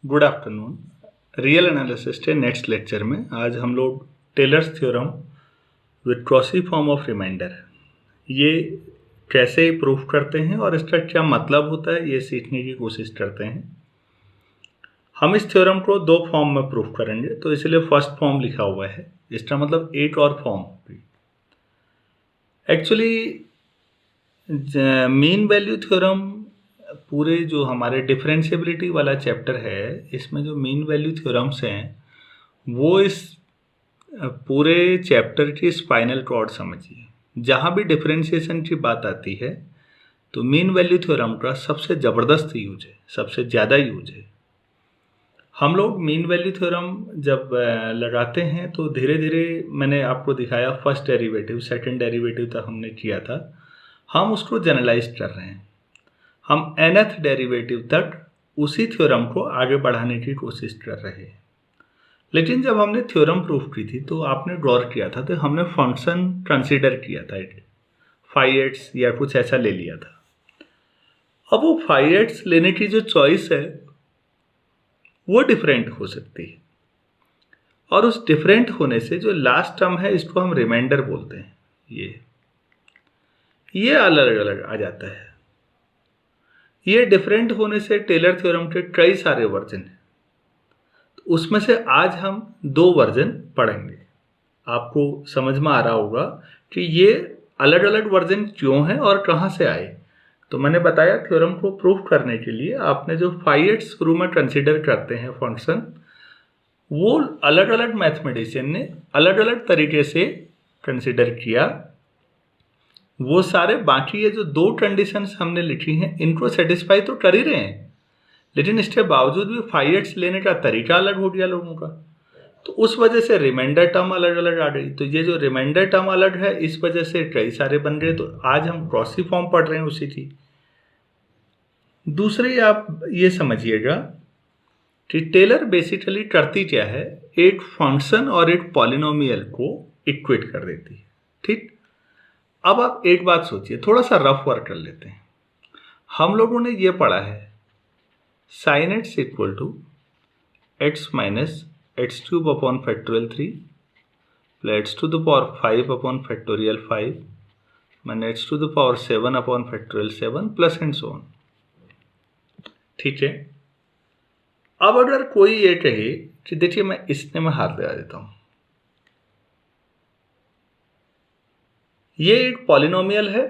Good afternoon. Real analysis के next lecture में आज हम लोग Taylor's theorem with Cauchy form of remainder ये कैसे प्रूफ करते हैं और इसका क्या मतलब होता है ये सीखने की कोशिश करते हैं। हम इस थ्योरम को दो फॉर्म में प्रूफ करेंगे, तो इसलिए फर्स्ट फॉर्म लिखा हुआ है। इसका मतलब एक और फॉर्म होगी। एक्चुअली मीन वैल्यू थ्योरम पूरे जो हमारे डिफरेंशिएबिलिटी वाला चैप्टर है, इसमें जो मीन वैल्यू थ्योरम्स हैं वो इस पूरे चैप्टर की स्पाइनल कॉर्ड समझिए। जहाँ भी डिफरेंशिएशन की बात आती है तो मीन वैल्यू थ्योरम का सबसे ज़बरदस्त यूज है, सबसे ज़्यादा यूज है। हम लोग मीन वैल्यू थ्योरम जब लगाते हैं तो धीरे धीरे मैंने आपको दिखाया, फर्स्ट डेरिवेटिव सेकंड डेरिवेटिव तक हमने किया था, हम उसको जनरलाइज कर रहे हैं। हम nth डेरिवेटिव तक उसी थ्योरम को आगे बढ़ाने की कोशिश कर रहे हैं। लेकिन जब हमने थ्योरम प्रूफ की थी तो आपने गौर किया था तो हमने फंक्शन कंसीडर किया था, फाई या कुछ ऐसा ले लिया था। अब वो फाई लेने की जो चॉइस है वो डिफरेंट हो सकती है, और उस डिफरेंट होने से जो लास्ट टर्म है इसको हम रिमाइंडर बोलते हैं। ये अलग अलग आ जाता है। ये डिफरेंट होने से टेलर थ्योरम के कई सारे वर्जन हैं, तो उसमें से आज हम दो वर्जन पढ़ेंगे। आपको समझ में आ रहा होगा कि ये अलग अलग वर्जन क्यों हैं और कहाँ से आए। तो मैंने बताया थ्योरम को प्रूफ करने के लिए आपने जो फाई शुरू में कंसिडर करते हैं फंक्शन, वो अलग अलग मैथमेटिशियन ने अलग अलग तरीके से कंसिडर किया। वो सारे बाकी ये जो दो कंडीशंस हमने लिखी हैं इनको सेटिस्फाई तो कर ही रहे हैं, लेकिन इसके बावजूद भी फाई लेने का तरीका अलग हो गया लोगों का, तो उस वजह से रिमाइंडर टर्म अलग अलग आ गई। तो ये जो रिमाइंडर टर्म अलग है इस वजह से कई सारे बन गए। तो आज हम क्रॉसी फॉर्म पढ़ रहे हैं उसी की। दूसरी आप ये समझिएगा कि टेलर बेसिकली करती क्या है, एक फंक्शन और एक पॉलिनोमियल को इक्वेट कर देती है। ठीक, अब आप एक बात सोचिए, थोड़ा सा रफ वर्क कर लेते हैं। हम लोगों ने ये पढ़ा है sin x equal to x minus X cube upon factorial 3 plus X to the power 5 upon factorial 5 minus x to the power 7 upon factorial 7 plus and so on. ठीक है, अब अगर कोई ये कहे कि देखिए मैं इसने में हाथ लगा देता हूं, ये एक पॉलिनोमियल है,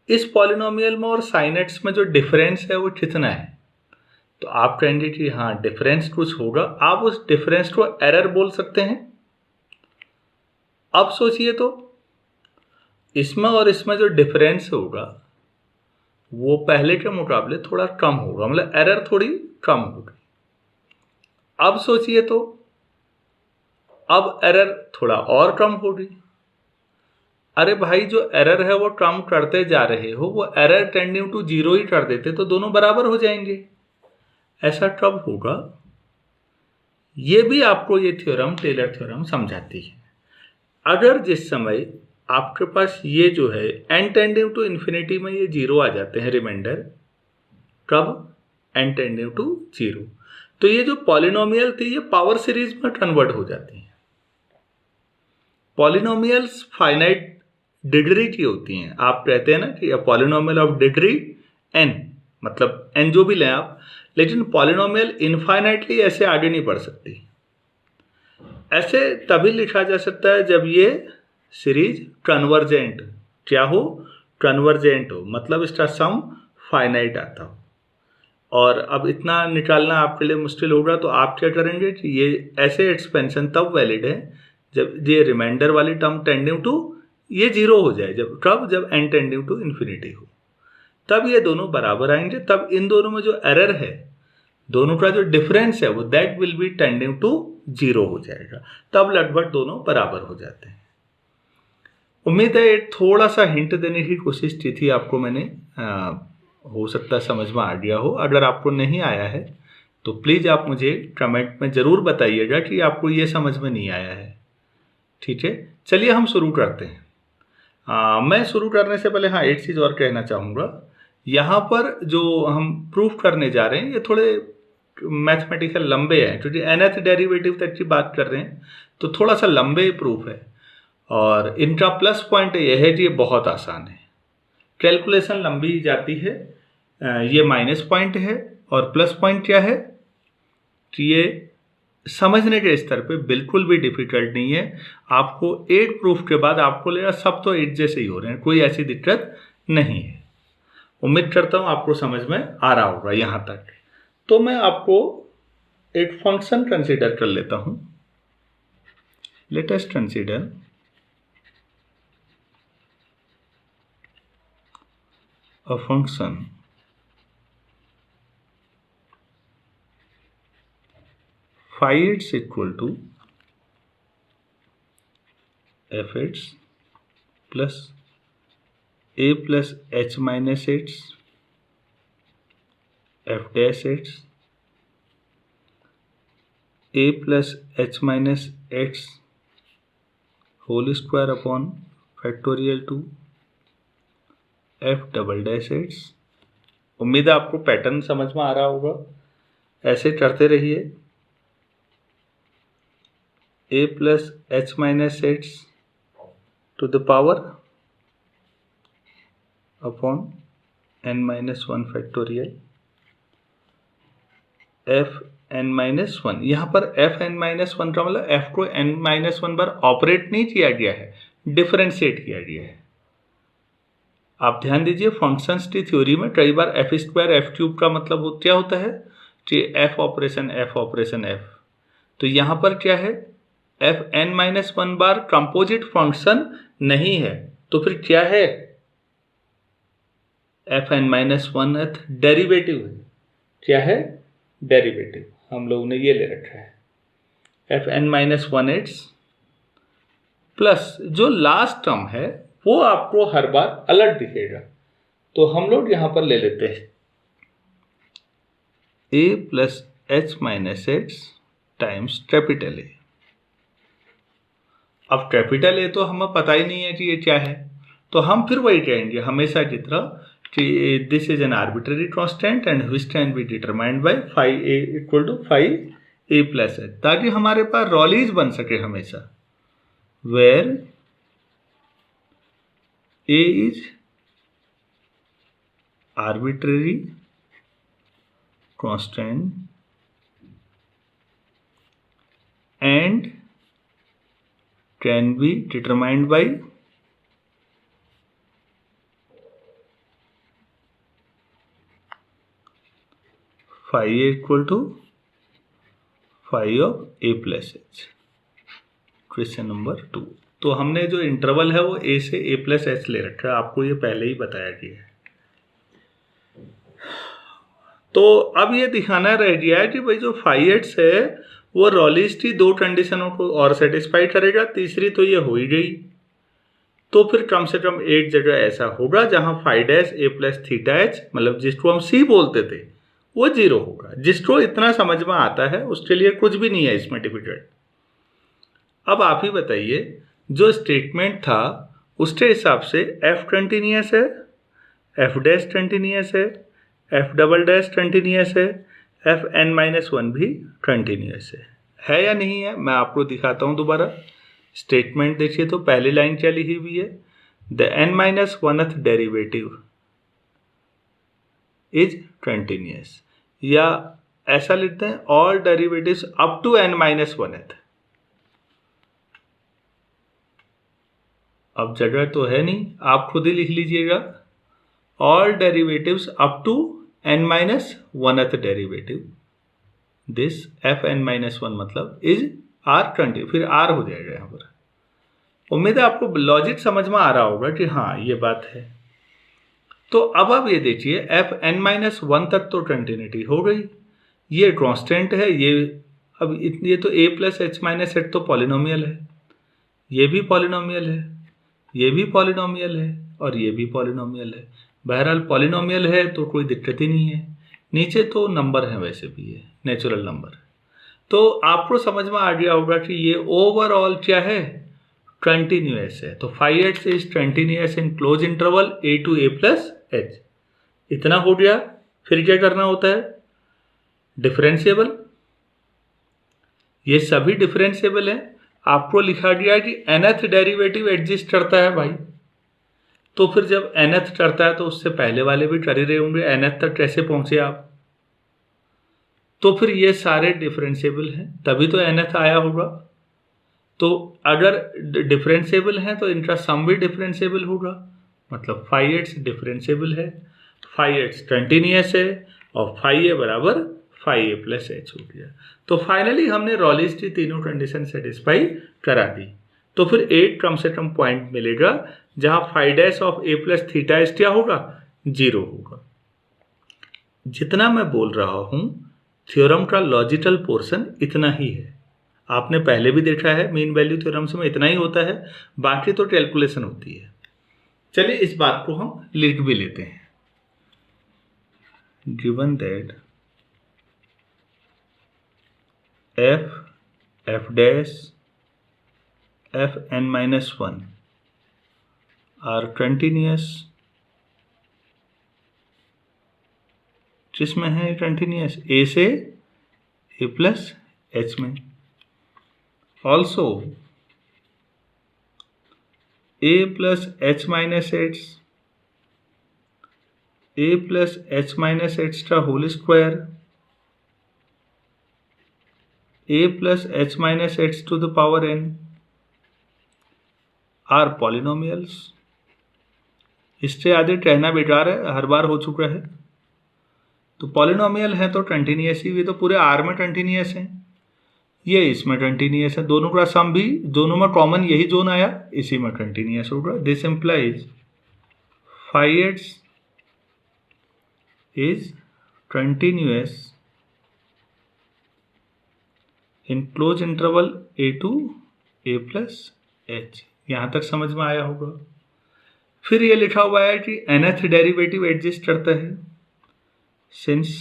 इस पॉलिनोमियल में और साइन एक्स में जो डिफरेंस है वो कितना है, तो आप कहेंगे कि हाँ डिफरेंस कुछ होगा। आप उस डिफरेंस को एरर बोल सकते हैं। अब सोचिए तो इसमें और इसमें जो डिफरेंस होगा वो पहले के मुकाबले थोड़ा कम होगा, मतलब एरर थोड़ी कम होगी। अब सोचिए तो अब एरर थोड़ा और कम होगी। अरे भाई, जो एरर है वो कम करते जा रहे हो, वो एरर टेंडिंग टू जीरो ही कर देते तो दोनों बराबर हो जाएंगे। ऐसा कब होगा, ये भी आपको ये थ्योरम टेलर थ्योरम समझाती है। अगर जिस समय आपके पास ये जो है एन टेंडिंग टू इन्फिनिटी में ये जीरो आ जाते हैं रिमाइंडर, कब एन टेंडिंग टू जीरो, तो ये जो पॉलिनोमियल थी ये पावर सीरीज में कन्वर्ट हो जाती है। पॉलिनोमियल्स फाइनाइट डिग्री की होती हैं। आप कहते हैं ना कि पॉलिनोमियल ऑफ डिग्री एन, मतलब एन जो भी लें आप, लेकिन पॉलिनोमियल इनफाइनाइटली ऐसे आगे नहीं बढ़ सकती। ऐसे तभी लिखा जा सकता है जब ये सीरीज कन्वर्जेंट क्या हो, कन्वर्जेंट हो, मतलब इसका सम फाइनाइट आता हो। और अब इतना निकालना आपके लिए मुश्किल होगा, तो आप क्या करेंगे कि ये ऐसे एक्सपेंशन तब वैलिड है जब ये रिमाइंडर वाली टर्म टेंडिंग टू ये जीरो हो जाए। जब एन टेंडिंग टू इन्फिनिटी हो, तब ये दोनों बराबर आएंगे। तब इन दोनों में जो एरर है, दोनों का जो डिफरेंस है वो that will be tending to zero हो जाएगा। तब लगभग दोनों बराबर हो जाते हैं। उम्मीद है थोड़ा सा हिंट देने की कोशिश की थी आपको मैंने, हो सकता है समझ में आ गया हो। अगर आपको नहीं आया है तो प्लीज़ आप मुझे कमेंट में ज़रूर बताइएगा कि आपको ये समझ में नहीं आया है। ठीक है, चलिए हम शुरू करते हैं। मैं शुरू करने से पहले एक चीज़ और कहना चाहूँगा। यहाँ पर जो हम प्रूफ करने जा रहे हैं ये थोड़े मैथमेटिकल लंबे हैं, क्योंकि nth डेरिवेटिव तक की बात कर रहे हैं तो थोड़ा सा लंबे प्रूफ है। और इनका प्लस पॉइंट ये है कि ये बहुत आसान है, कैलकुलेशन लंबी जाती है। ये माइनस पॉइंट है और प्लस पॉइंट क्या है कि ये समझने के स्तर पे बिल्कुल भी डिफिकल्ट नहीं है। आपको एक प्रूफ के बाद आपको लगेगा सब तो एक जैसे ही हो रहे हैं, कोई ऐसी दिक्कत नहीं है। उम्मीद करता हूँ आपको समझ में आ रहा होगा यहाँ तक। तो मैं आपको एक फंक्शन कंसीडर कर लेता हूँ। Let us consider a function phi x equal to f(x) plus a plus h minus x f dash x a plus h minus x whole square upon factorial 2 f double dash x. उम्मीद है आपको pattern समझ में आ रहा होगा, ऐसे करते रहिए। a plus H minus x to the power upon n minus one factorial f n minus one. यहाँ पर f n माइनस वन का मतलब f को n माइनस वन पर ऑपरेट नहीं किया गया है, डिफरेंशिएट किया गया है। आप ध्यान दीजिए, फंक्शंस की थ्योरी में कई बार एफ स्क्वायर एफ क्यूब का मतलब क्या होता है कि एफ ऑपरेशन एफ। तो यहाँ पर क्या है, एफ एन माइनस वन बार कंपोजिट फंक्शन नहीं है, तो फिर क्या है, F N minus one derivative है। क्या है, डेरिवेटिव। हम लोगों ने ये ले रखा है F N minus one x plus जो लास्ट टर्म है वो आपको हर बार अलग दिखेगा। तो हम लोग यहां पर ले लेते हैं a plus H minus x times capital A. अब कैपिटल ए तो हमें पता ही नहीं है कि ये क्या है, तो हम फिर वही कहेंगे हमेशा की तरह कि this is an arbitrary constant and which can be determined by phi A equal to phi A plus H, ताकि हमारे पास रॉलीज बन सके हमेशा, where A is arbitrary constant and can be determined by phi a equal to phi of a plus h। Question number 2। तो हमने जो interval है वो a से a प्लस एच ले रखा है, आपको ये पहले ही बताया गया है। तो अब ये दिखाना रह गया है कि भाई जो फाई एक्स है वो रॉलीज की दो कंडीशनों को और सेटिस्फाई करेगा, तीसरी तो ये हो ही गई। तो फिर कम से कम एक जगह ऐसा होगा जहां phi dash a plus theta H, मतलब जिसको हम c बोलते थे, वो 0 होगा। जिसको इतना समझ में आता है उसके लिए कुछ भी नहीं है इसमें डिफिकल्ट। अब आप ही बताइए, जो स्टेटमेंट था उसके हिसाब से f कंटिन्यूअस है, f डैश कंटिन्यूअस है, f डबल डैश कंटिन्यूअस है, f n माइनस वन भी कंटिन्यूअस है या नहीं है। मैं आपको दिखाता हूं दोबारा। स्टेटमेंट देखिए तो पहली लाइन क्या लिखी हुई है, the n minus oneth derivative is continuous, या ऐसा लिखते हैं all derivatives up to n minus oneth. अब जगह तो है नहीं, आप खुद ही लिख लीजिएगा, all derivatives up to n minus oneth derivative this f n minus one मतलब इज r कंटिन्यू, फिर r हो जाएगा यहाँ पर। उम्मीद है आपको लॉजिक समझ में आ रहा होगा कि हाँ ये बात है। तो अब आप ये देखिए f n माइनस वन तक तो कंटिन्यूटी हो गई, ये कांस्टेंट है, ये अब ये तो a plus H minus H तो पॉलिनोमियल है, ये भी पॉलिनोमियल है, ये भी पॉलिनोमियल है और ये भी पॉलिनोमियल है। बहरहाल पॉलिनोमियल है तो कोई दिक्कत ही नहीं है। नीचे तो नंबर है, वैसे भी है नेचुरल नंबर। तो आपको समझ में आ गया होगा कि ये ओवरऑल क्या है, कंटिन्यूअस है। तो phi X is continuous in closed interval a to a plus H. इतना हो गया। फिर क्या करना होता है, डिफरेंशिएबल, ये सभी डिफरेंशिएबल हैं। आपको लिखा गया है कि nth डेरिवेटिव एग्जिस्ट करता है भाई, तो फिर जब nth करता है तो उससे पहले वाले भी कर ही रहे होंगे, nth तक कैसे पहुंचे आप? तो फिर ये सारे डिफरेंशिएबल हैं, तभी तो nth आया होगा। तो अगर डिफरेंशिएबल हैं तो इनका सम भी डिफरेंशिएबल होगा, मतलब 5x डिफरेंशिएबल है, 5x कंटिन्यूस है और 5a बराबर 5a प्लस h हो गया। तो फाइनली हमने रॉलिस की तीनों कंडीशन सेटिस्फाई करा दी। तो फिर एक कम से कम पॉइंट मिलेगा जहां 5 of a plus theta S क्या होगा, 0 होगा। जितना मैं बोल रहा हूं थ्योरम का लॉजिकल पोर्शन इतना ही है, आपने पहले भी देखा है मीन वैल्यू थ्योरम्स में इतना ही होता है, बाकी तो कैलकुलेशन होती है। चलिए इस बात को हम लिख भी लेते हैं। Given that f dash f n minus 1 are continuous, जिसमें है कंटिन्यूस a से a प्लस h में। Also a plus h minus h, a plus h minus h का whole square, a plus h minus h to the power n are polynomials. इससे आगे कहना बेकार है, हर बार हो चुका है। तो पॉलिनोमियल है तो कंटिन्यूस ही, ये तो पूरे आर में कंटिन्यूस है, ये इसमें कंटिन्यूस है, दोनों का सम भी, दोनों में कॉमन यही जोन आया, इसी में कंटिन्यूस होगा। This implies 5x is continuous in closed interval a to a plus h। यहां तक समझ में आया होगा। फिर ये लिखा हुआ है कि nth डेरिवेटिव एग्जिस्ट करता है, since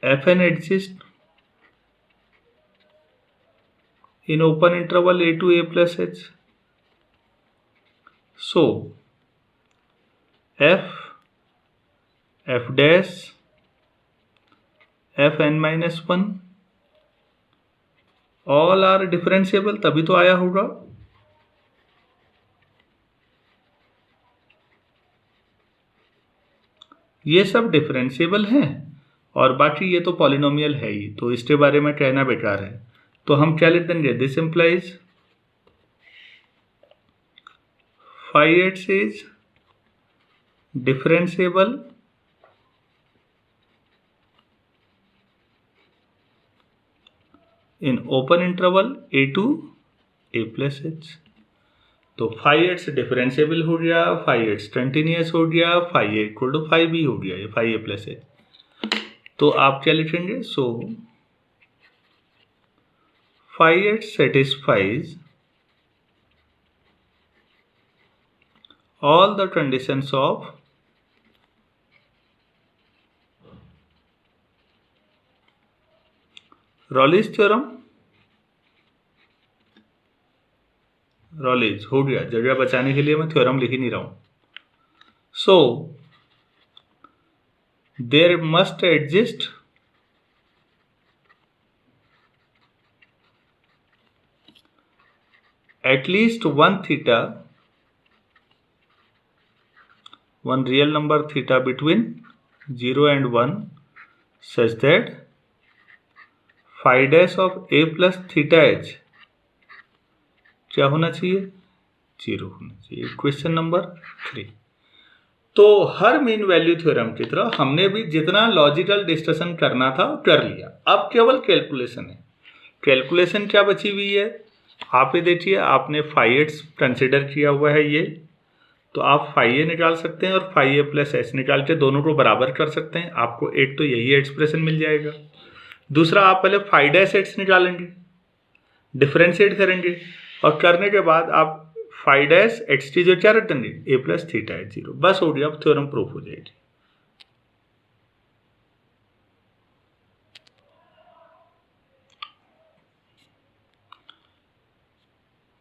fn exist in open interval a to a plus h, so f dash f n minus 1 all are differentiable, तभी तो आया होगा। ये सब डिफरेंशिएबल हैं और बाकी ये तो पॉलिनोमियल है ही, तो इसके बारे में कहना बेकार है। तो हम क्या लिख देंगे, this implies 5x is differentiable in open interval a to a plus h। तो 5x डिफरेंशिएबल हो गया, 5x कंटिन्यूस हो गया, 5a इक्वल टू 5b हो गया, ये 5a प्लस h। तो आप क्या लिखेंगे, सो 5x satisfies all the conditions of रॉलिस theorem. रॉलिस हो गया, जगह बचाने के लिए मैं थ्योरम लिख ही नहीं रहा हूं। So there must exist at least one theta, one real number theta between 0 and 1 such that phi dash of a plus theta h क्या होना चाहिए, 0 होना चाहिए। Question number 3। तो हर मीन वैल्यू थ्योरम की तरह हमने भी जितना लॉजिकल डिस्कशन करना था कर लिया, अब केवल कैलकुलेशन है। कैलकुलेशन क्या बची हुई है, आप ये देखिए, आपने 5x कंसिडर किया हुआ है ये, तो आप 5a निकाल सकते हैं और 5a प्लस h निकाल के दोनों को बराबर कर सकते हैं, आपको एक तो यही एक्सप्रेशन मिल जाएगा। दूसरा, आप पहले 5' निकालेंगे, डिफ्रेंशिएट करेंगे और करने के बाद आप 5' की जो क्या रख देंगे, a प्लस थीटा है 0, बस हो गया, अब थ्योरम प्रूफ हो जाएगी।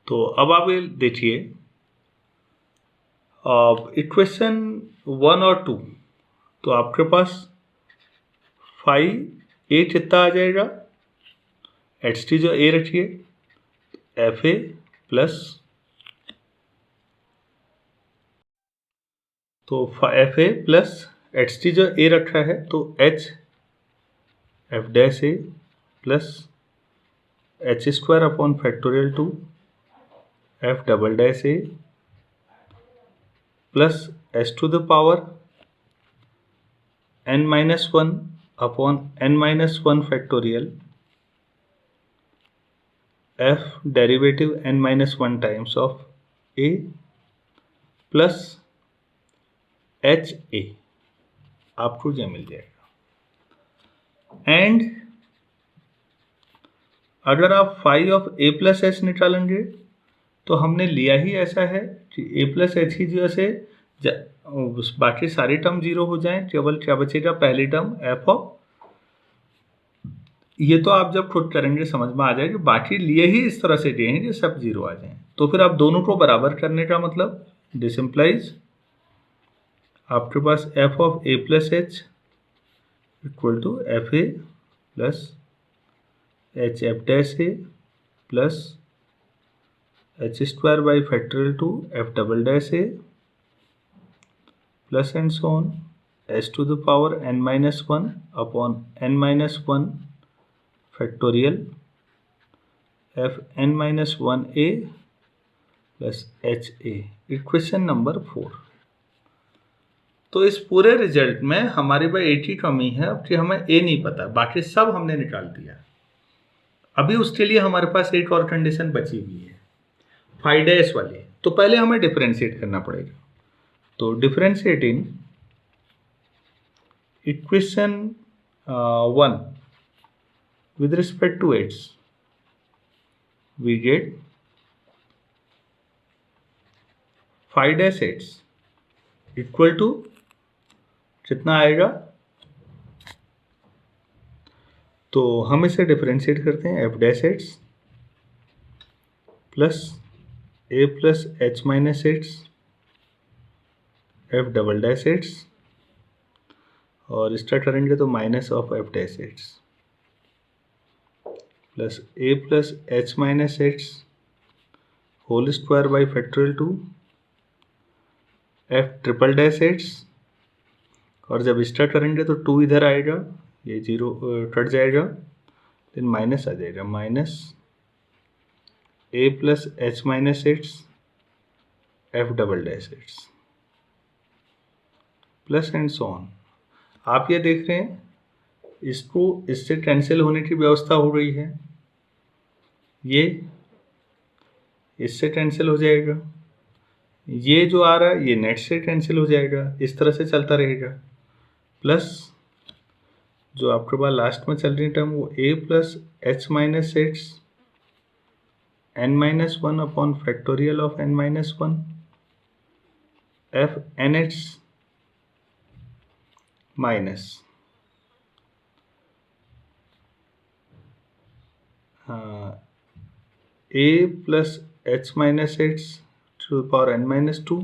तो अब आप ये देखिए, इक्वेशन 1 और 2, तो आपके पास फाई ए कितना आ जाएगा, एच टी जो ए रखिए, एफ ए प्लस, तो एफ ए प्लस एच टी जो ए रखा है तो H F dash A plus H square upon factorial two F double dash A plus H to the power n minus one upon n minus one factorial F derivative n minus one times of A plus H A, आपको ये मिल जाएगा। And अगर आप phi of A plus H निकालेंगे तो हमने लिया ही ऐसा है कि ए प्लस एच ही जो से बाकी सारी टर्म जीरो हो जाएं, केवल क्या बचेगा, पहली टर्म एफ ऑफ, ये तो आप जब खुद करेंगे समझ में आ जाएगा, बाकी लिए ही इस तरह से दिए हैं कि सब जीरो आ जाएं। तो फिर आप दोनों को बराबर करने का मतलब दिस इम्प्लाइज आपके पास f of A plus h equal to f A plus H F dash A plus H square by factorial two F double dash A plus and so on h to the power n minus one upon n minus one factorial f n minus one a plus H a, equation number 4। तो इस पूरे result में हमारी भाई एक ही कमी है अब कि हमें ए नहीं पता, बाकी सब हमने निकाल दिया। अभी उसके लिए हमारे पास एक और कंडीशन बची हुई है फाई डैश वाली, तो पहले हमें डिफरेंशिएट करना पड़ेगा। तो differentiating equation 1 with respect to its, we get phi dash x equal to कितना आएगा, तो हम इसे डिफरेंशिएट करते हैं f dash x plus a plus H minus x f double dash x, और इसका करेंगे तो minus of f dash x plus a plus H minus x whole square by factorial two f triple dash x, और जब इसका करेंगे तो 2 इधर आएगा, ये जीरो कट जाएगा, फिर माइनस आ जाएगा, minus a plus H minus x f double dash x plus and so on. आप ये देख रहे हैं इसको इससे कैंसिल होने की व्यवस्था हो रही है, ये इससे कैंसिल हो जाएगा, ये जो आ रहा है ये नेट से कैंसिल हो जाएगा, इस तरह से चलता रहेगा। प्लस जो आपके पास लास्ट में चल रही टर्म वो a plus H minus x n minus one upon factorial of n minus one f n x minus a plus H minus x to the power N minus two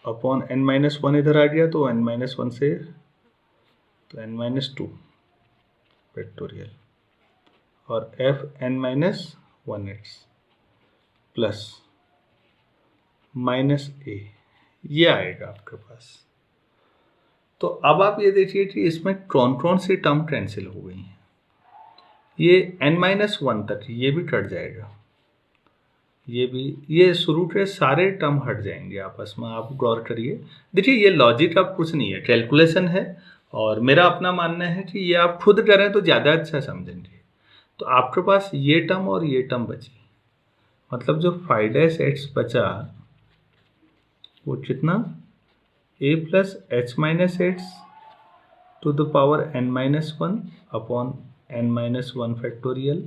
upon N minus one इधर आ गया तो n minus one से तो n minus two factorial और f N minus one x plus minus a, ये आएगा आपके पास। तो अब आप ये देखिए कि इसमें कौन कौन सी टर्म कैंसिल हो गई हैं। ये n माइनस वन तक ये भी कट जाएगा, ये भी, ये शुरू के सारे टर्म हट जाएंगे आपस में। आप गौर करिए, देखिए ये लॉजिक अब कुछ नहीं है, कैलकुलेशन है, और मेरा अपना मानना है कि ये आप खुद करें तो ज़्यादा अच्छा समझेंगे। तो आपके पास ये टर्म और ये टर्म बची, मतलब जो फाई डैश एक्स बचा वो कितना, a plus H minus x to the power n minus one upon n minus one factorial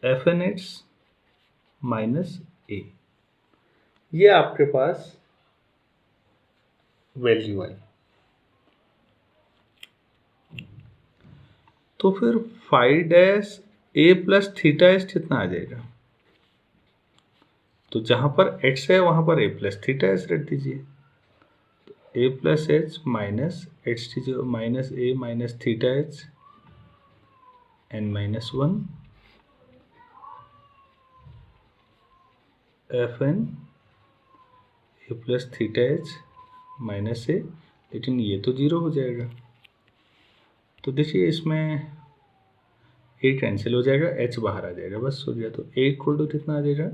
F n x minus a, ये आपके पास वैल्यू आई। तो फिर फाई डैश ए प्लस थीटा एस कितना आ जाएगा, तो जहां पर x है वहां पर ए प्लस थीटा एस रख दीजिए। A plus H minus h T जो minus a minus theta h n minus one f N A plus theta h minus a, लेकिन ये तो जीरो हो जाएगा। तो देखिए इसमें ए कैंसिल हो जाएगा, एच बाहर आ जाएगा, बस हो गया। तो ए इक्वल टू कितना आ जाएगा,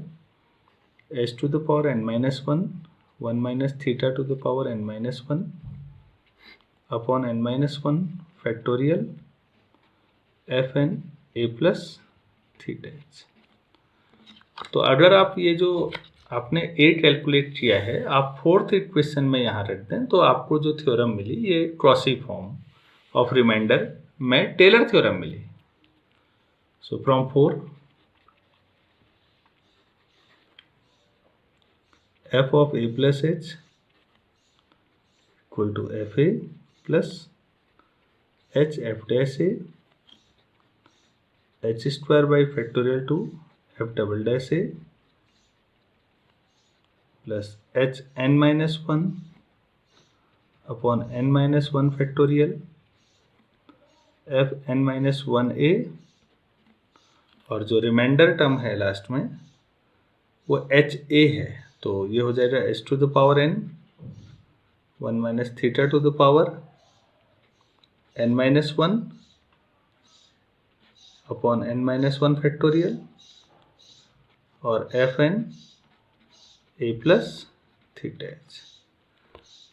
H to the power N minus one, one minus theta to the power N minus one upon N minus one factorial F N A plus theta H. तो अगर आप ये जो आपने ए कैलकुलेट किया है, आप फोर्थ इक्वेशन में यहाँ रख दें, तो आपको जो थ्योरम मिली ये क्रॉसी फॉर्म ऑफ रिमाइंडर में टेलर थ्योरम मिली। So from 4 f of a plus h equal to f a plus h f dash a h square by factorial 2 f double dash a plus h n minus 1 upon n minus 1 factorial f n minus 1 a, और जो reminder term है last में वो H A है, तो ये हो जाएगा H to the power n one minus theta to the power N minus one upon N minus one factorial और f N A plus theta H.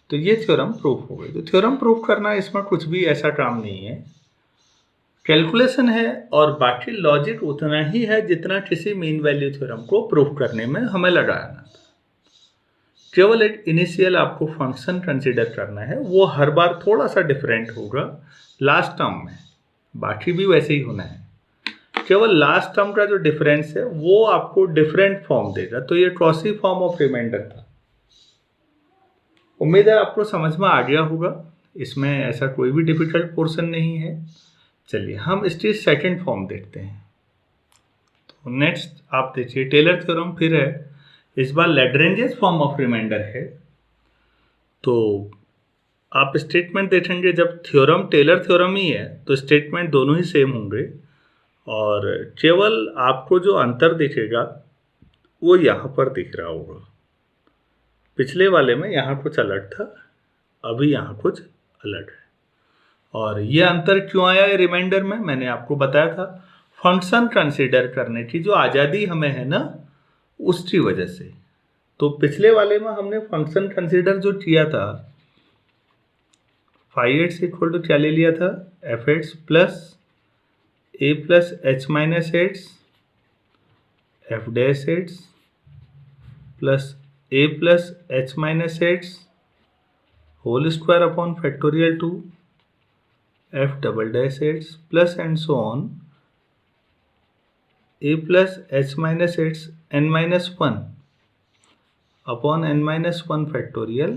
तो ये थ्योरम प्रूफ हो गई। तो थ्योरम प्रूफ करना इसमें कुछ भी ऐसा काम नहीं है, कैलकुलेशन है और बाकी लॉजिक उतना ही है जितना किसी मीन वैल्यू थ्योरम को प्रूफ करने में हमें लगाना था। केवल एक इनिशियल आपको फंक्शन कंसीडर करना है, वो हर बार थोड़ा सा डिफरेंट होगा लास्ट टर्म में, बाकी भी वैसे ही होना है। केवल लास्ट टर्म का जो डिफरेंस है वो आपको डिफरेंट फॉर्म देगा। तो ये क्रॉसी फॉर्म ऑफ रिमाइंडर था। उम्मीद है आपको समझ में आ गया होगा, इसमें ऐसा कोई भी डिफिकल्ट पोर्शन नहीं है। चलिए हम इसकी सेकंड फॉर्म देखते हैं। तो नेक्स्ट आप देखिए टेलर थ्योरम फिर है, इस बार लैग्रेंजेस फॉर्म ऑफ रिमाइंडर है। तो आप स्टेटमेंट देखेंगे, जब थ्योरम टेलर थ्योरम ही है तो स्टेटमेंट दोनों ही सेम होंगे, और केवल आपको जो अंतर दिखेगा वो यहाँ पर दिख रहा होगा। पिछले वाले में यहाँ कुछ अलग था, अभी यहाँ कुछ अलग है। और ये अंतर क्यों आया है रिमाइंडर में, मैंने आपको बताया था फंक्शन कंसीडर करने की जो आज़ादी हमें है ना, उसकी वजह से। तो पिछले वाले में हमने फंक्शन कंसीडर जो किया था, फाइव एक्स इक्वल टू क्या ले लिया था, f x plus a plus H minus x f dash x plus a plus H minus x whole square upon factorial 2 f double dash x plus and so on a plus h minus x n minus 1 upon n minus 1 factorial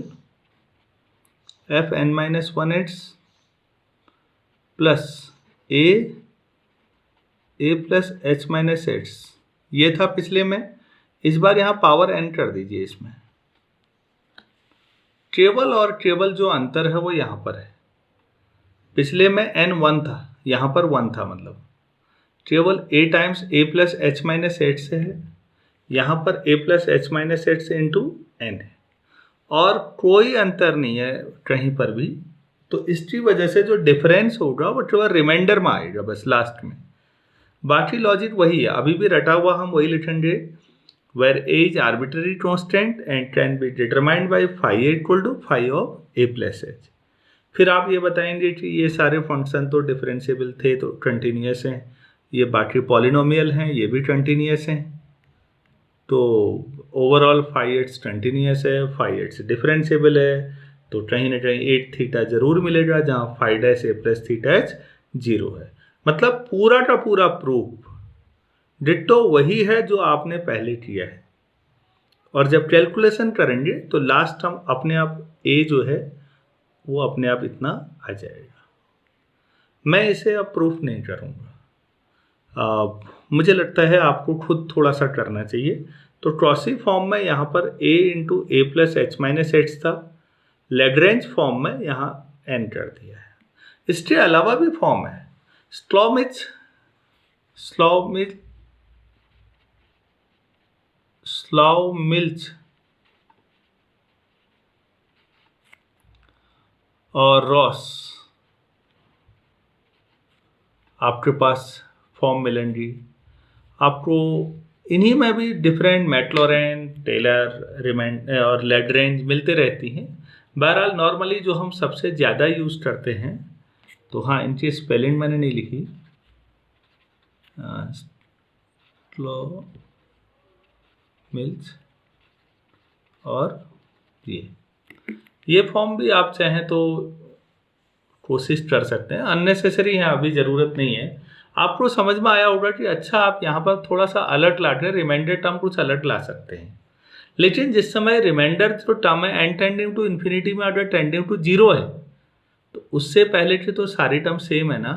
f n minus 1x plus a plus h minus x। ये था पिछले में, इस बार यहाँ power n कर दीजिए। इसमें केवल और केवल जो अंतर है वो यहाँ पर है। पिछले में n 1 था, यहाँ पर 1 था, मतलब केवल a times a plus H minus H से है, यहाँ पर a plus H minus H से इंटू n है, और कोई अंतर नहीं है कहीं पर भी। तो इसकी वजह से जो डिफरेंस होगा वो केवल रिमाइंडर में आएगा बस लास्ट में। बाकी लॉजिक वही है, अभी भी रटा हुआ हम वही लिखेंगे, where a is arbitrary constant and can be determined by phi equal to phi of a plus H. फिर आप ये बताएंगे कि ये सारे फंक्शन तो डिफरेंशिएबल थे तो कंटिन्यूस हैं, ये बाकी पॉलिनोमियल हैं ये भी कंटिन्यूस हैं, तो ओवरऑल फाई एक्स कंटिन्यूस है, फाई एक्स डिफरेंशिएबल है, तो कहीं ना कहीं 8 थीटा जरूर मिलेगा जहाँ फाई डैश ए प्लस थीटा एच 0 है। मतलब पूरा का पूरा प्रूफ डिट्टो वही है जो आपने पहले किया है, और जब कैलकुलेशन करेंगे तो लास्ट टर्म अपने आप ए जो है वो अपने आप इतना आ जाएगा। मैं इसे अब प्रूफ नहीं करूँगा, मुझे लगता है आपको खुद थोड़ा सा करना चाहिए। तो क्रॉसी फॉर्म में यहाँ पर a into A plus H minus H था, लैग्रेंज फॉर्म में यहाँ n कर दिया है। इसके अलावा भी फॉर्म है, स्लॉमिल्च और रॉस आपके पास फॉर्म मिलेंगी आपको। इन्हीं में भी डिफरेंट मैक्लॉरेन, टेलर और लैग्रेंज मिलते रहती हैं। बहरहाल नॉर्मली जो हम सबसे ज़्यादा यूज़ करते हैं, तो हाँ इनकी स्पेलिंग मैंने नहीं लिखी, स्लॉमिल्च और ये फॉर्म भी आप चाहें तो कोशिश कर सकते हैं, अननेसेसरी है, अभी ज़रूरत नहीं है। आपको समझ में आया होगा कि अच्छा आप यहाँ पर थोड़ा सा अलग ला के रिमाइंडर टर्म कुछ अलग ला सकते हैं, लेकिन जिस समय रिमाइंडर जो टर्म है n टेंडिंग टू इन्फिनिटी में अगर टेंडिंग टू 0 है तो उससे पहले की तो सारी टर्म सेम है ना,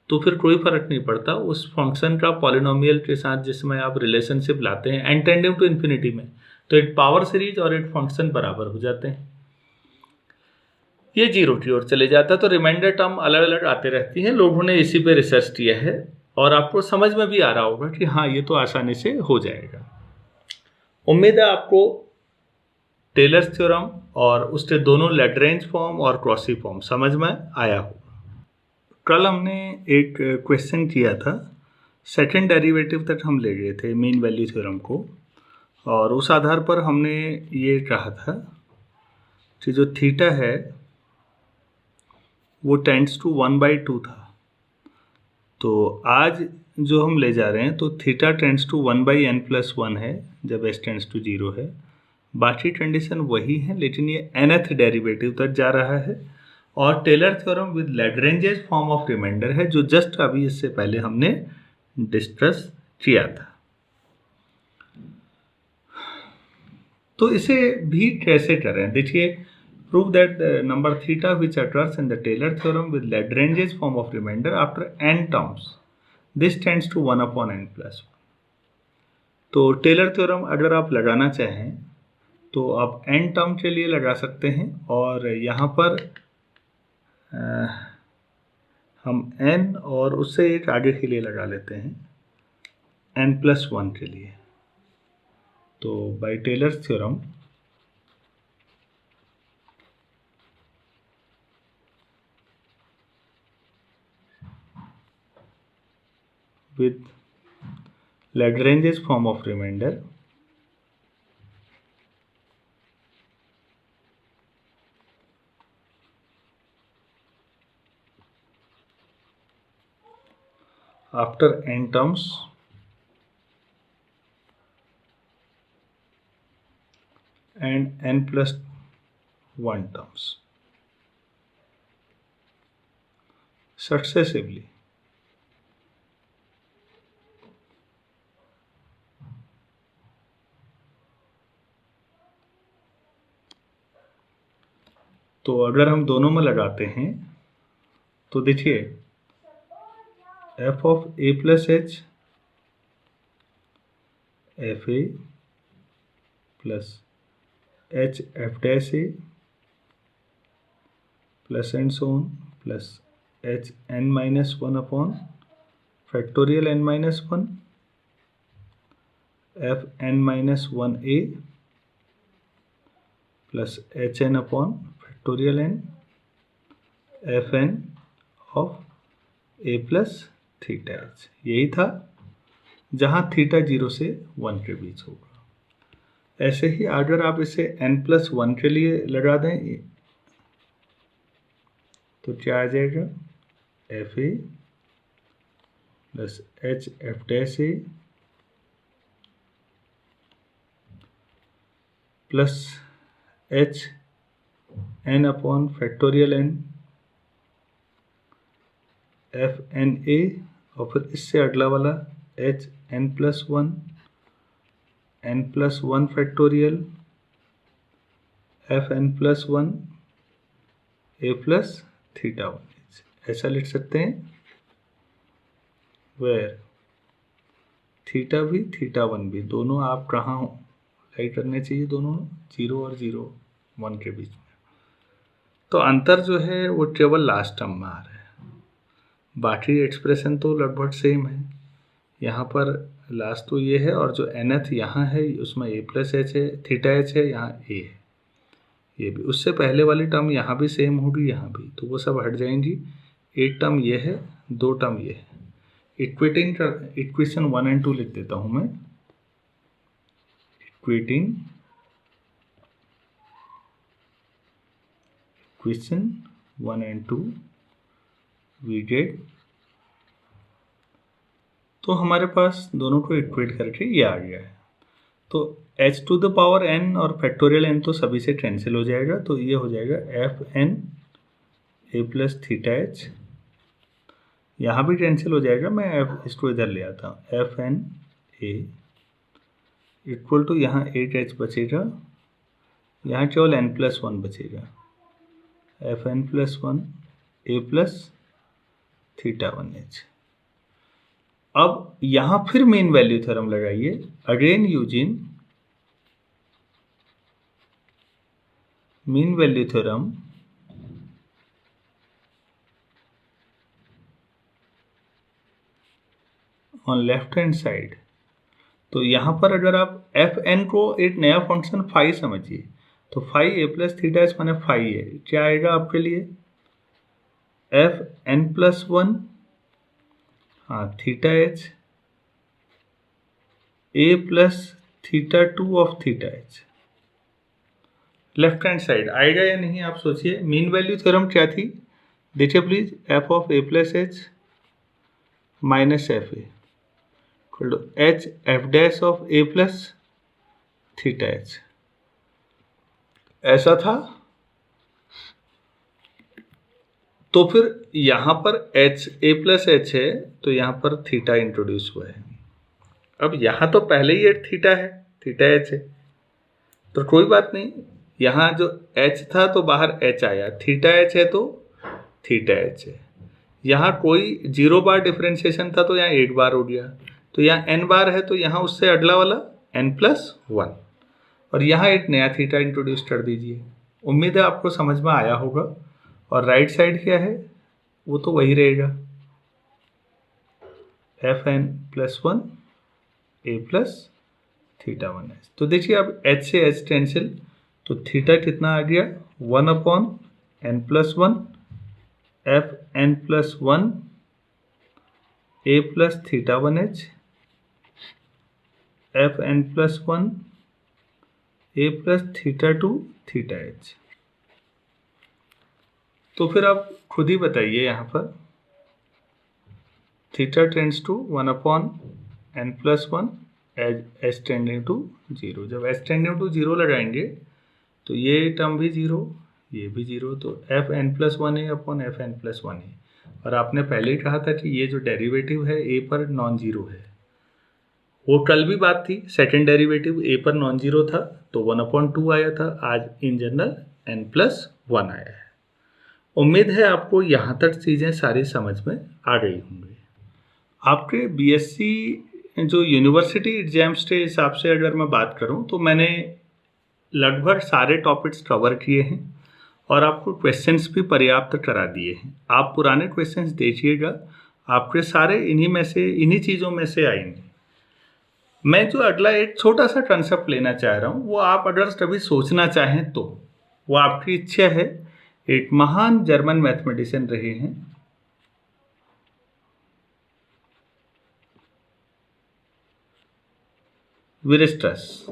तो फिर कोई फर्क नहीं पड़ता उस फंक्शन का पॉलिनोमियल के साथ जिस समय आप रिलेशनशिप लाते हैं n टेंडिंग टू इन्फिनिटी में, तो एक पावर सीरीज और एक फंक्शन बराबर हो जाते हैं। ये 0 की ओर चले जाता है, तो रिमाइंडर टर्म अलग अलग आते रहती हैं। लोगों ने इसी पे रिसर्च किया है और आपको समझ में भी आ रहा होगा कि हाँ ये तो आसानी से हो जाएगा। उम्मीद है आपको टेलर्स थ्योरम और उसके दोनों लैग्रेंज फॉर्म और क्रॉसी फॉर्म समझ में आया होगा। कल हमने एक क्वेश्चन किया था, सेकंड डेरिवेटिव तक हम ले गए थे मीन वैल्यू थ्योरम को, और उस आधार पर हमने ये कहा था कि जो थीटा है वो टेंड्स टू 1/2 था। तो आज जो हम ले जा रहे हैं तो थीटा टेंड्स टू 1/n+1 है जब s टेंड्स टू 0 है। बाकी कंडीशन वही है, लेकिन ये nth डेरिवेटिव तक जा रहा है और Taylor theorem with Lagrange's form of remainder है, जो जस्ट अभी इससे पहले हमने डिस्कस किया था। तो इसे भी कैसे करें, देखिए, prove that the number theta which occurs in the Taylor theorem with Lagrange's form of remainder after n terms, this tends to 1/n+1। तो टेलर थ्योरम अगर आप लगाना चाहें तो आप n टर्म के लिए लगा सकते हैं, और यहाँ पर हम n और उससे एक आगे के लिए लगा लेते हैं n+1 के लिए। तो by Taylor theorem with Lagrange's form of remainder, after n terms and n+1 terms successively, तो अगर हम दोनों में लगाते हैं तो देखिए f of a plus h f a plus h f dash a plus and so on plus h n-1 upon factorial n-1 f n-1 a plus h n upon factorial n f n of a plus theta h, यही था जहाँ theta 0 से 1 के बीच होगा। ऐसे ही अगर आप इसे n+1 के लिए लगा दें तो क्या आ जाएगा, F A plus H F dash A plus H N upon factorial N F N A, और फिर इससे अगला वाला H n+1 n+1 factorial F n+1 A plus theta 1, ऐसा लिख सकते हैं, वेयर थीटा भी थीटा 1 भी दोनों आप कहाँ लाई करने चाहिए, दोनों 0 और 0 1 के बीच में। तो अंतर जो है वो केवल लास्ट टर्म में आ रहा है, बाकी एक्सप्रेशन तो लगभग सेम है। यहाँ पर लास्ट तो ये है और जो nth यहाँ है उसमें a प्लस एच है, थीटा एच है, यहाँ a है, ये भी। उससे पहले वाली टर्म यहाँ भी सेम होगी, यहाँ भी, तो वो सब हट जाएंगी। एक टर्म ये है, दो टर्म ये है। इक्वेशन 1 और 2 लिख देता हूँ मैं। इक्वेशन 1 और 2 वी गेट, तो हमारे पास दोनों को इक्वेट करके ये आ गया है। तो h to the power n और फैक्टोरियल n तो सभी से कैंसिल हो जाएगा, तो ये हो जाएगा F N A plus theta H, यहाँ भी कैंसिल हो जाएगा, मैं एफ इसको इधर ले आता हूँ, F N A equal to यहाँ 8h बचेगा, यहाँ केवल n+1 बचेगा, एफ एन प्लस 1 ए प्लस थीटा 1h। अब यहाँ फिर मीन वैल्यू थ्योरम लगाइए, again using mean value theorem on left hand side. तो यहाँ पर अगर आप एफ एन को एक नया फंक्शन फाई समझिए, तो phi A plus theta H माने फाई है, क्या आएगा आपके लिए, एफ एन प्लस 1 हाँ theta H A plus theta 2 of theta H. Left hand side आएगा या नहीं आप सोचिए। मीन वैल्यू थ्योरम क्या थी, देखिए please, F of A plus H minus F A H F dash of A plus theta H, ऐसा था। तो फिर यहाँ पर एच ए प्लस एच है, तो यहाँ पर थीटा इंट्रोड्यूस हुआ है। अब यहाँ तो पहले ही एक थीटा है, थीटा एच है, तो कोई बात नहीं, यहाँ जो एच था तो बाहर एच आया, थीटा एच है तो थीटा एच है। यहाँ कोई 0 बार डिफ्रेंशिएशन था तो यहाँ 1 बार हो गया, तो यहाँ n बार है तो यहाँ उससे अगला वाला n+1, और यहाँ एक नया थीटा इंट्रोड्यूस कर दीजिए। उम्मीद है आपको समझ में आया होगा। और राइट साइड क्या है, वो तो वही रहेगा, एफ एन प्लस 1 ए प्लस थीटा 1h। तो देखिए अब h से h कैंसिल, तो थीटा कितना आ गया, 1/n+1 एफ एन प्लस 1 ए plus theta 1h f N plus 1 ए प्लस थीटा 2 थीटा एच। तो फिर आप खुद ही बताइए, यहाँ पर theta tends to 1/n+1 as tending to 0। जब एच टेंडिंग टू 0 लगाएंगे तो ये टर्म भी 0, ये भी 0, तो एफ एन प्लस 1 ए अपॉन एफ एन प्लस 1 ए। और आपने पहले ही कहा था कि ये जो डेरिवेटिव है ए पर नॉन जीरो है, वो कल भी बात थी, सेकेंड डेरिवेटिव ए पर नॉन जीरो था तो 1/2 आया था, आज इन जनरल n+1 आया है। उम्मीद है आपको यहाँ तक चीज़ें सारी समझ में आ गई होंगी। आपके बीएससी जो यूनिवर्सिटी एग्जाम्स के हिसाब से अगर मैं बात करूँ तो मैंने लगभग सारे टॉपिक्स कवर किए हैं और आपको क्वेश्चंस भी पर्याप्त करा दिए हैं। आप पुराने क्वेश्चंस देखिएगा, आपके सारे इन्हीं चीज़ों में से आएंगे। मैं जो अगला एक छोटा सा कंसेप्ट लेना चाह रहा हूँ, वो आप अगर कभी सोचना चाहें तो वो आपकी इच्छा है। एक महान जर्मन मैथमेटिशियन रहे हैं वीरस्ट्रास।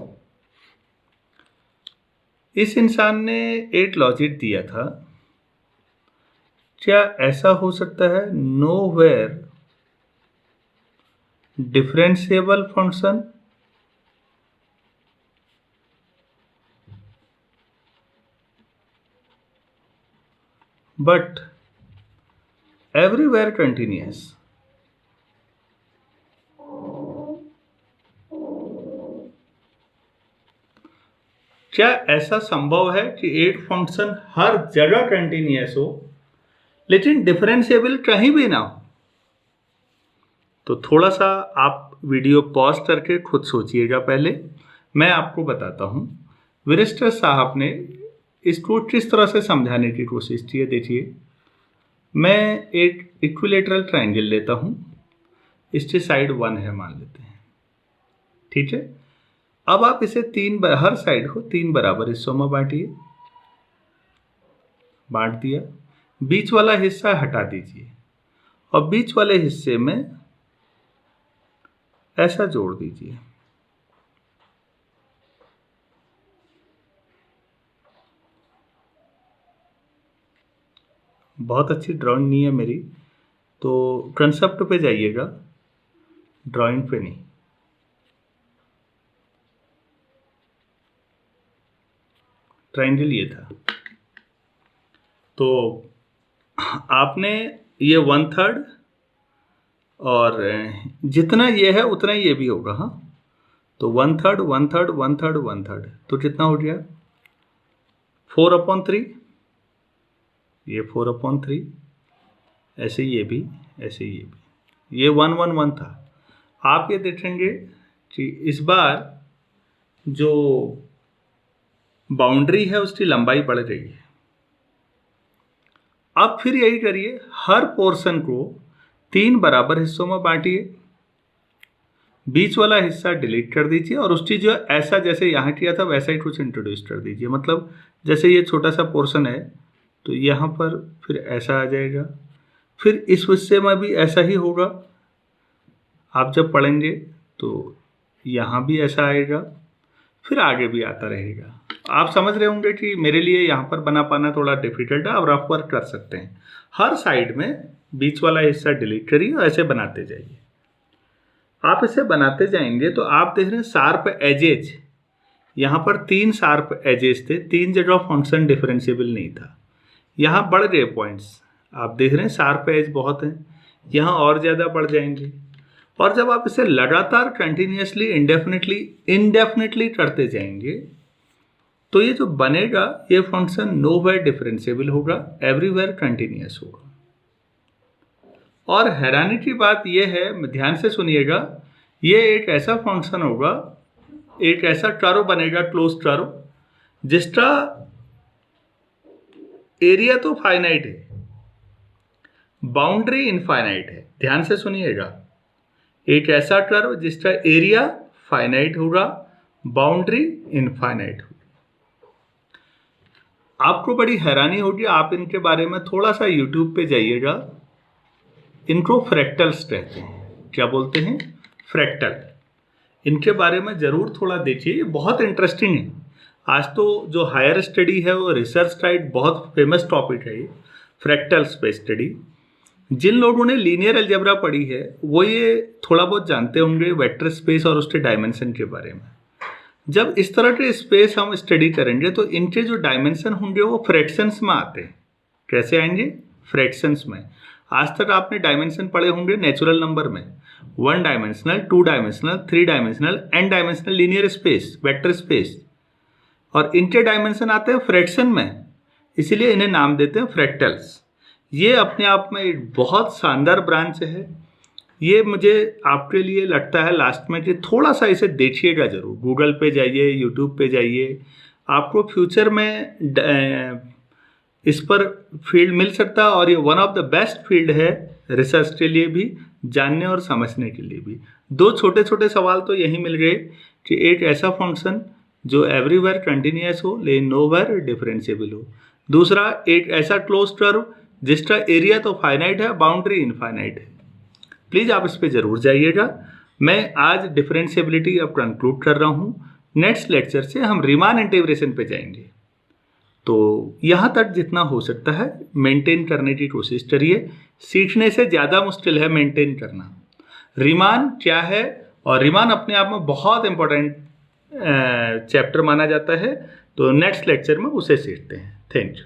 इस इंसान ने एक लॉजिक दिया था, क्या ऐसा हो सकता है nowhere differentiable function but everywhere continuous. क्या ऐसा संभव है कि एक फंक्शन हर जगह कंटिन्यूअस हो लेकिन डिफरेंशिएबल कहीं भी ना हो? तो थोड़ा सा आप वीडियो पॉज करके खुद सोचिएगा। पहले मैं आपको बताता हूँ। वीरस्ट्रास साहब ने इसको किस तरह से समझाने की कोशिश की है, देखिए मैं एक इक्विलेटरल ट्रायंगल लेता हूँ, इसकी साइड 1 है मान लेते हैं, ठीक है। अब आप इसे हर साइड को 3 बराबर हिस्सों में बांटिए, बांट दिया, बीच वाला हिस्सा हटा दीजिए और बीच वाले हिस्से में ऐसा जोड़ दीजिए। बहुत अच्छी ड्राइंग नहीं है मेरी, तो कंसेप्ट पे जाइएगा, ड्राइंग पे नहीं। ट्रायंगल ये था, तो आपने ये 1/3 और जितना ये है उतना ये भी होगा, हाँ। तो 1/3 1/3 1/3 1/3, तो कितना हो गया 4/3, ये 4/3, ऐसे ये भी, ऐसे ये भी, ये 1 1 1 था। आप ये देखेंगे कि इस बार जो बाउंड्री है उसकी लंबाई बढ़ रही है। अब फिर यही करिए, हर पोर्शन को 3 बराबर हिस्सों में बांटिए, बीच वाला हिस्सा डिलीट कर दीजिए और उसकी जो ऐसा जैसे यहाँ किया था वैसा ही कुछ इंट्रोड्यूस कर दीजिए। मतलब जैसे ये छोटा सा पोर्शन है तो यहाँ पर फिर ऐसा आ जाएगा, फिर इस हिस्से में भी ऐसा ही होगा। आप जब पढ़ेंगे तो यहाँ भी ऐसा आएगा, फिर आगे भी आता रहेगा। आप समझ रहे होंगे कि मेरे लिए यहाँ पर बना पाना थोड़ा डिफिकल्ट है, आप रफ वर्क कर सकते हैं। हर साइड में बीच वाला हिस्सा डिलीट करिए और ऐसे बनाते जाइए। आप इसे बनाते जाएंगे तो आप देख रहे हैं शार्प एजेज, यहाँ पर 3 शार्प एजेस थे, 3 जगह फंक्शन डिफरेंशिएबल नहीं था, यहाँ बढ़ गए पॉइंट्स। आप देख रहे हैं शार्प एज बहुत हैं, यहाँ और ज़्यादा बढ़ जाएंगे। और जब आप इसे लगातार कंटिन्यूसली इंडेफिनेटली करते जाएंगे तो ये जो बनेगा ये फंक्शन नोवेयर डिफरेंशिएबल होगा, एवरीवेयर कंटिन्यूअस होगा। और हैरानी की बात ये है, ध्यान से सुनिएगा, ये एक ऐसा फंक्शन होगा, एक ऐसा कर्व बनेगा, क्लोज कर्व, जिसका एरिया तो फाइनाइट है, बाउंड्री इनफाइनाइट है। ध्यान से सुनिएगा, एक ऐसा कर्व जिसका एरिया फाइनाइट होगा, बाउंड्री इनफाइनाइट होगी। आपको बड़ी हैरानी होगी, आप इनके बारे में थोड़ा सा यूट्यूब पे जाइएगा, इनको फ्रैक्टल्स कहते हैं। क्या बोलते हैं? फ्रैक्टल। इनके बारे में ज़रूर थोड़ा देखिए, ये बहुत इंटरेस्टिंग है। आज तो जो हायर स्टडी है वो रिसर्च का एक बहुत फेमस टॉपिक है, ये फ्रैक्टल्स पे स्टडी। जिन लोगों ने लीनियर अलजेब्रा पढ़ी है वो ये थोड़ा बहुत जानते होंगे वेक्टर स्पेस और उसके डायमेंशन के बारे में। जब इस तरह के स्पेस हम स्टडी करेंगे तो इनके जो डायमेंशन होंगे वो फ्रैक्शंस में आते हैं। कैसे आएंगे? फ्रैक्शंस में। आज तक आपने डायमेंशन पढ़े होंगे नेचुरल नंबर में, 1 dimensional, 2 dimensional, 3 dimensional, n dimensional linear space, vector space, और इनके डायमेंशन आते हैं फ्रैक्शन में, इसीलिए इन्हें नाम देते हैं फ्रैक्टल्स। ये अपने आप में एक बहुत शानदार ब्रांच है। ये मुझे आपके लिए लगता है लास्ट में कि थोड़ा सा इसे देखिएगा ज़रूर, गूगल पे जाइए, यूट्यूब पे जाइए, आपको फ्यूचर में इस पर फील्ड मिल सकता है। और ये one of the best field है रिसर्च के लिए भी, जानने और समझने के लिए भी। 2 छोटे छोटे सवाल तो यही मिल गए कि एक ऐसा फंक्शन जो एवरीवेयर कंटिन्यूअस हो लेकिन नोवेयर डिफरेंशिएबल हो, दूसरा एक ऐसा क्लोज कर्व जिसका एरिया तो फाइनाइट है, बाउंड्री इनफाइनाइट है। प्लीज़ आप इस पे ज़रूर जाइएगा। मैं आज डिफरेंशिएबिलिटी अब कंक्लूड कर रहा हूँ। नेक्स्ट लेक्चर से हम रीमान इंटीग्रेशन पे जाएंगे। तो यहाँ तक जितना हो सकता है मेंटेन करने की कोशिश करिए। सीखने से ज़्यादा मुश्किल है मेंटेन करना। रीमान क्या है, और रीमान अपने आप में बहुत इंपॉर्टेंट चैप्टर माना जाता है। तो नेक्स्ट लेक्चर में उसे सीखते हैं। Thank you.